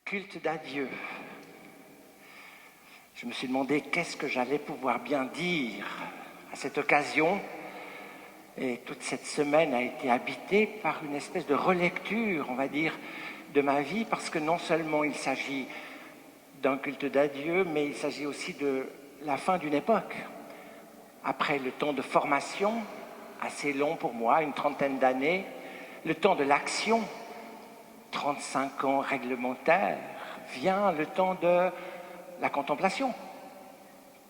Culte d'adieu. Je me suis demandé qu'est-ce que j'allais pouvoir bien dire à cette occasion. Et toute cette semaine a été habitée par une espèce de relecture, on va dire, de ma vie, parce que non seulement il s'agit d'un culte d'adieu, mais il s'agit aussi de la fin d'une époque. Après le temps de formation, assez long pour moi, une trentaine d'années, le temps de l'action, 35 ans réglementaires, vient le temps de la contemplation.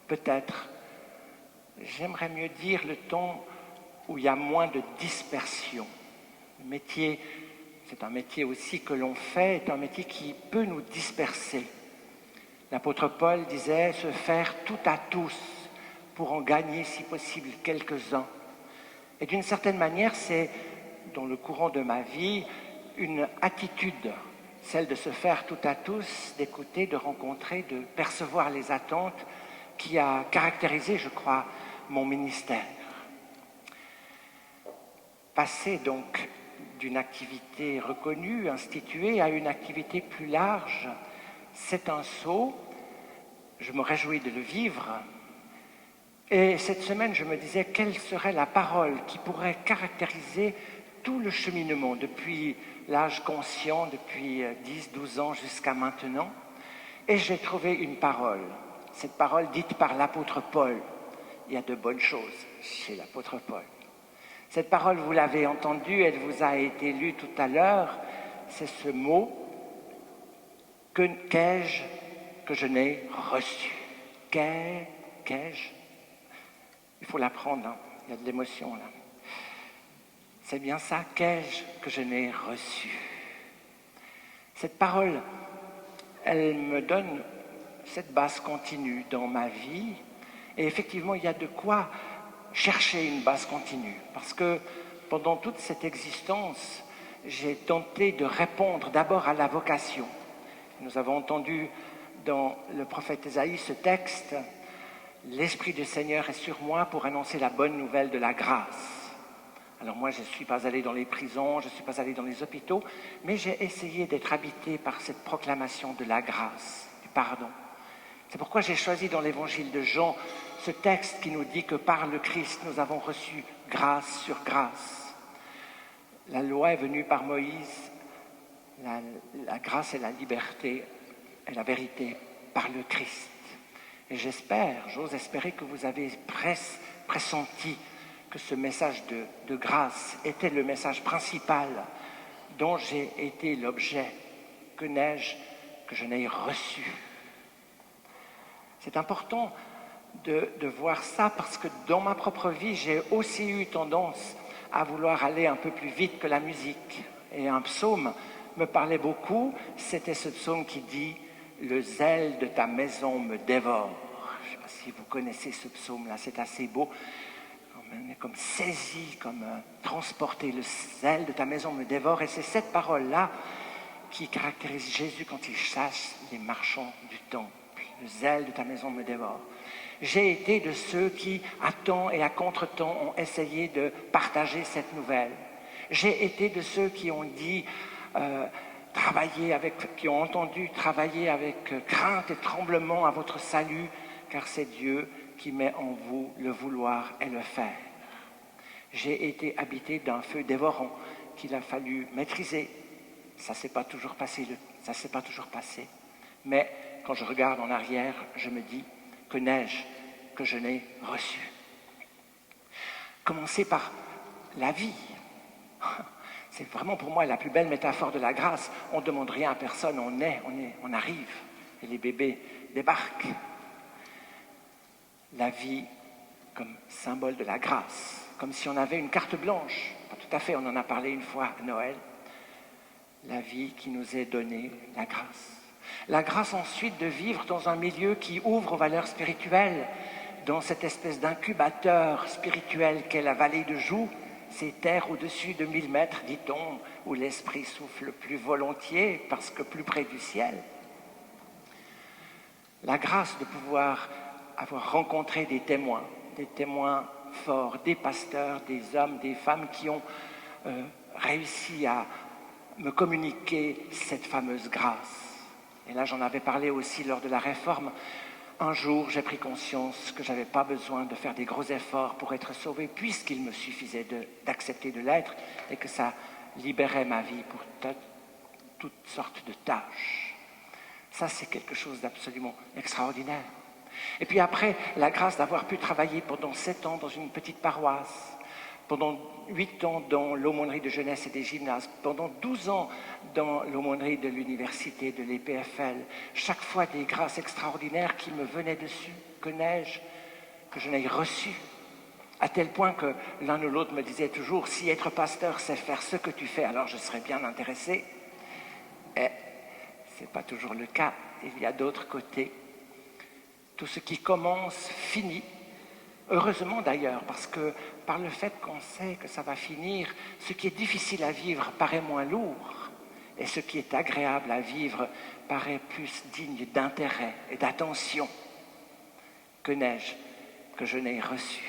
Peut-être, j'aimerais mieux dire le temps où il y a moins de dispersion. Le métier, c'est un métier aussi que l'on fait, est un métier qui peut nous disperser. L'apôtre Paul disait se faire tout à tous pour en gagner si possible quelques-uns. Et d'une certaine manière, c'est dans le courant de ma vie une attitude, celle de se faire tout à tous, d'écouter, de rencontrer, de percevoir les attentes qui a caractérisé, je crois, mon ministère. Passer donc d'une activité reconnue, instituée, à une activité plus large, c'est un saut. Je me réjouis de le vivre. Et cette semaine, je me disais quelle serait la parole qui pourrait caractériser tout le cheminement depuis l'âge conscient, depuis 10-12 ans jusqu'à maintenant. Et j'ai trouvé une parole, cette parole dite par l'apôtre Paul. Il y a de bonnes choses chez l'apôtre Paul. Cette parole, vous l'avez entendue, elle vous a été lue tout à l'heure, c'est ce mot « qu'ai-je que je n'ai reçu ». Qu'ai-je? Il faut l'apprendre, hein. Il y a de l'émotion là. C'est bien ça, qu'ai-je que je n'ai reçu? Cette parole, elle me donne cette base continue dans ma vie. Et effectivement, il y a de quoi chercher une base continue. Parce que pendant toute cette existence, j'ai tenté de répondre d'abord à la vocation. Nous avons entendu dans le prophète Ésaïe ce texte « L'Esprit du Seigneur est sur moi pour annoncer la bonne nouvelle de la grâce ». Alors moi, je ne suis pas allé dans les prisons, je ne suis pas allé dans les hôpitaux, mais j'ai essayé d'être habité par cette proclamation de la grâce, du pardon. C'est pourquoi j'ai choisi dans l'évangile de Jean ce texte qui nous dit que par le Christ, nous avons reçu grâce sur grâce. La loi est venue par Moïse, la grâce et la liberté et la vérité par le Christ. Et j'ose espérer que vous avez pressenti que ce message de grâce était le message principal dont j'ai été l'objet. Que n'ai-je que je n'ai reçu? C'est important de voir ça parce que dans ma propre vie, j'ai aussi eu tendance à vouloir aller un peu plus vite que la musique. Et un psaume me parlait beaucoup, c'était ce psaume qui dit « Le zèle de ta maison me dévore ». Je ne sais pas si vous connaissez ce psaume-là, c'est assez beau. On est comme saisi, comme transporté. Le zèle de ta maison me dévore. Et c'est cette parole-là qui caractérise Jésus quand il chasse les marchands du temple. Le zèle de ta maison me dévore. J'ai été de ceux qui, à temps et à contre-temps, ont essayé de partager cette nouvelle. J'ai été de ceux qui ont dit, qui ont entendu travailler avec crainte et tremblement à votre salut, car c'est Dieu qui met en vous le vouloir et le faire. J'ai été habité d'un feu dévorant qu'il a fallu maîtriser. Ça ne s'est pas toujours passé, mais quand je regarde en arrière, je me dis que n'ai-je que je n'ai reçu. Commencer par la vie. C'est vraiment pour moi la plus belle métaphore de la grâce. On ne demande rien à personne, on arrive et les bébés débarquent. La vie comme symbole de la grâce, comme si on avait une carte blanche. Pas tout à fait, on en a parlé une fois à Noël. La vie qui nous est donnée, la grâce. La grâce ensuite de vivre dans un milieu qui ouvre aux valeurs spirituelles, dans cette espèce d'incubateur spirituel qu'est la vallée de Joux, ces terres au-dessus de 1000 mètres, dit-on, où l'esprit souffle plus volontiers parce que plus près du ciel. La grâce de pouvoir avoir rencontré des témoins forts, des pasteurs, des hommes, des femmes qui ont réussi à me communiquer cette fameuse grâce. Et là, j'en avais parlé aussi lors de la Réforme. Un jour, j'ai pris conscience que je n'avais pas besoin de faire des gros efforts pour être sauvé, puisqu'il me suffisait d'accepter de l'être et que ça libérait ma vie pour toutes sortes de tâches. Ça, c'est quelque chose d'absolument extraordinaire. Et puis après, la grâce d'avoir pu travailler pendant 7 ans dans une petite paroisse, pendant 8 ans dans l'aumônerie de jeunesse et des gymnases, pendant 12 ans dans l'aumônerie de l'université de l'EPFL, chaque fois des grâces extraordinaires qui me venaient dessus, que n'ai-je, que je n'ai reçu, à tel point que l'un ou l'autre me disait toujours, si être pasteur c'est faire ce que tu fais, alors je serais bien intéressé. Et ce n'est pas toujours le cas, il y a d'autres côtés. Tout ce qui commence finit. Heureusement d'ailleurs, parce que par le fait qu'on sait que ça va finir, ce qui est difficile à vivre paraît moins lourd, et ce qui est agréable à vivre paraît plus digne d'intérêt et d'attention. Que n'ai-je que je n'ai reçu?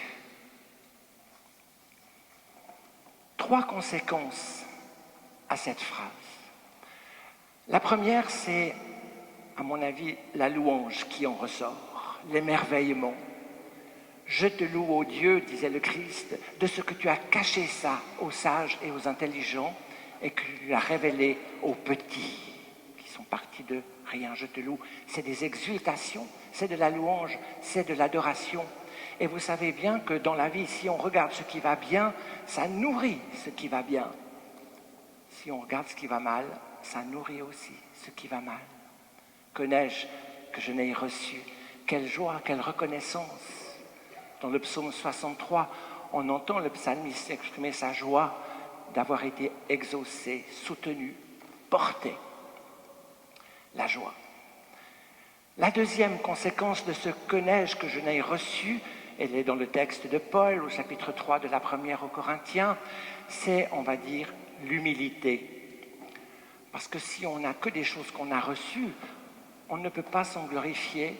3 conséquences à cette phrase. La première, c'est, à mon avis, la louange qui en ressort, l'émerveillement. Je te loue, ô Dieu, disait le Christ, de ce que tu as caché ça aux sages et aux intelligents et que tu l'as révélé aux petits qui sont partis de rien. Je te loue. C'est des exultations, c'est de la louange, c'est de l'adoration. Et vous savez bien que dans la vie, si on regarde ce qui va bien, ça nourrit ce qui va bien. Si on regarde ce qui va mal, ça nourrit aussi ce qui va mal. Que n'ai-je que je n'ai reçu? Quelle joie, quelle reconnaissance! Dans le psaume 63, on entend le psalmiste exprimer sa joie d'avoir été exaucé, soutenu, porté. La joie. La deuxième conséquence de ce que n'ai-je que je n'ai reçu, elle est dans le texte de Paul, au chapitre 3 de la première aux Corinthiens, c'est, on va dire, l'humilité. Parce que si on n'a que des choses qu'on a reçues, on ne peut pas s'en glorifier,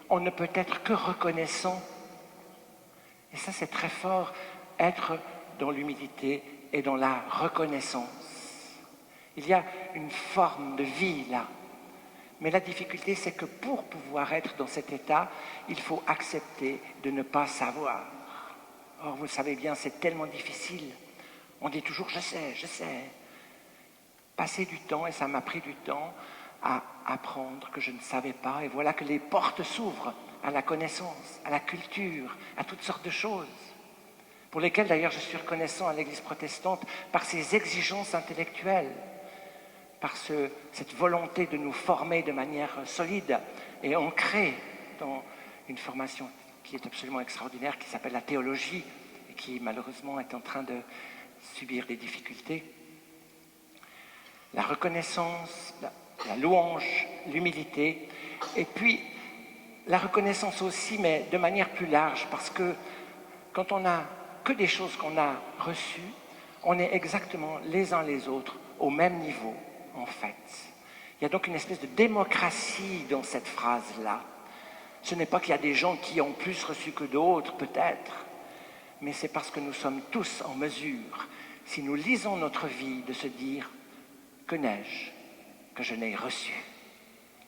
on ne peut être que reconnaissant. Et ça, c'est très fort, être dans l'humilité et dans la reconnaissance. Il y a une forme de vie là. Mais la difficulté, c'est que pour pouvoir être dans cet état, il faut accepter de ne pas savoir. Or, vous le savez bien, c'est tellement difficile. On dit toujours « je sais, je sais ». Passer du temps, et ça m'a pris du temps, à apprendre que je ne savais pas. Et voilà que les portes s'ouvrent à la connaissance, à la culture, à toutes sortes de choses, pour lesquelles d'ailleurs je suis reconnaissant à l'Église protestante par ses exigences intellectuelles, par cette volonté de nous former de manière solide et ancrée dans une formation qui est absolument extraordinaire, qui s'appelle la théologie, et qui malheureusement est en train de subir des difficultés. La reconnaissance, la louange, l'humilité, et puis la reconnaissance aussi, mais de manière plus large, parce que quand on n'a que des choses qu'on a reçues, on est exactement les uns les autres au même niveau, en fait. Il y a donc une espèce de démocratie dans cette phrase-là. Ce n'est pas qu'il y a des gens qui ont plus reçu que d'autres, peut-être, mais c'est parce que nous sommes tous en mesure, si nous lisons notre vie, de se dire « Que n'ai-je que je n'ai reçu ?»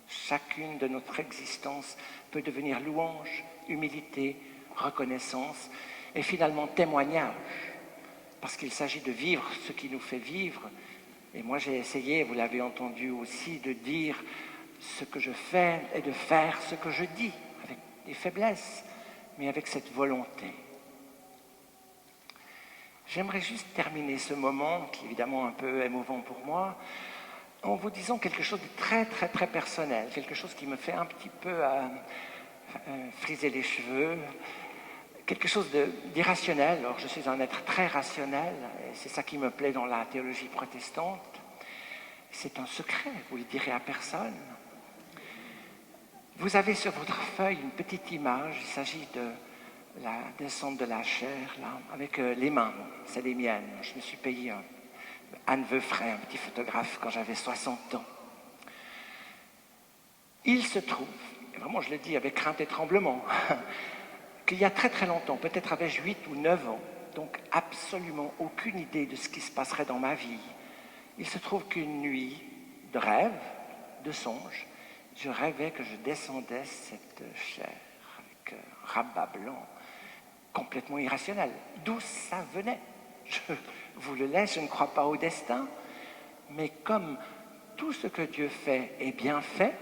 Chacune de notre existence peut devenir louange, humilité, reconnaissance et finalement témoignage, parce qu'il s'agit de vivre ce qui nous fait vivre. Et moi j'ai essayé, vous l'avez entendu aussi, de dire ce que je fais et de faire ce que je dis, avec des faiblesses, mais avec cette volonté. J'aimerais juste terminer ce moment, qui est évidemment un peu émouvant pour moi, en vous disant quelque chose de très très très personnel, quelque chose qui me fait un petit peu friser les cheveux, quelque chose d'irrationnel. Alors je suis un être très rationnel, et c'est ça qui me plaît dans la théologie protestante. C'est un secret, vous ne le direz à personne. Vous avez sur votre feuille une petite image, il s'agit de la descente de la chair, là, avec les mains, c'est les miennes. Je me suis payé Anne Veufray, un petit photographe, quand j'avais 60 ans. Il se trouve, et vraiment je le dis avec crainte et tremblement, qu'il y a très très longtemps, peut-être avais-je 8 ou 9 ans, donc absolument aucune idée de ce qui se passerait dans ma vie, il se trouve qu'une nuit de rêve, de songe, Je rêvais que je descendais cette chair avec un rabat blanc complètement irrationnel. D'où ça venait? Je vous le laisse, je ne crois pas au destin, mais comme tout ce que Dieu fait est bien fait,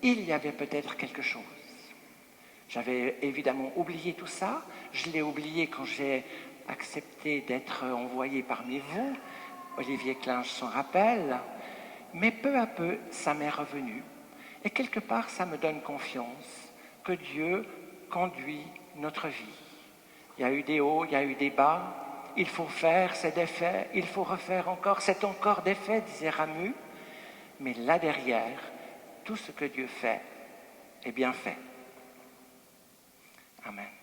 il y avait peut-être quelque chose. J'avais évidemment oublié tout ça, je l'ai oublié quand j'ai accepté d'être envoyé parmi vous, Olivier Clinge s'en rappelle, mais peu à peu ça m'est revenu et quelque part ça me donne confiance que Dieu conduit notre vie. Il y a eu des hauts, il y a eu des bas, il faut faire, c'est défait, il faut refaire encore, c'est encore défait, disait Ramu, mais là derrière, tout ce que Dieu fait est bien fait. Amen.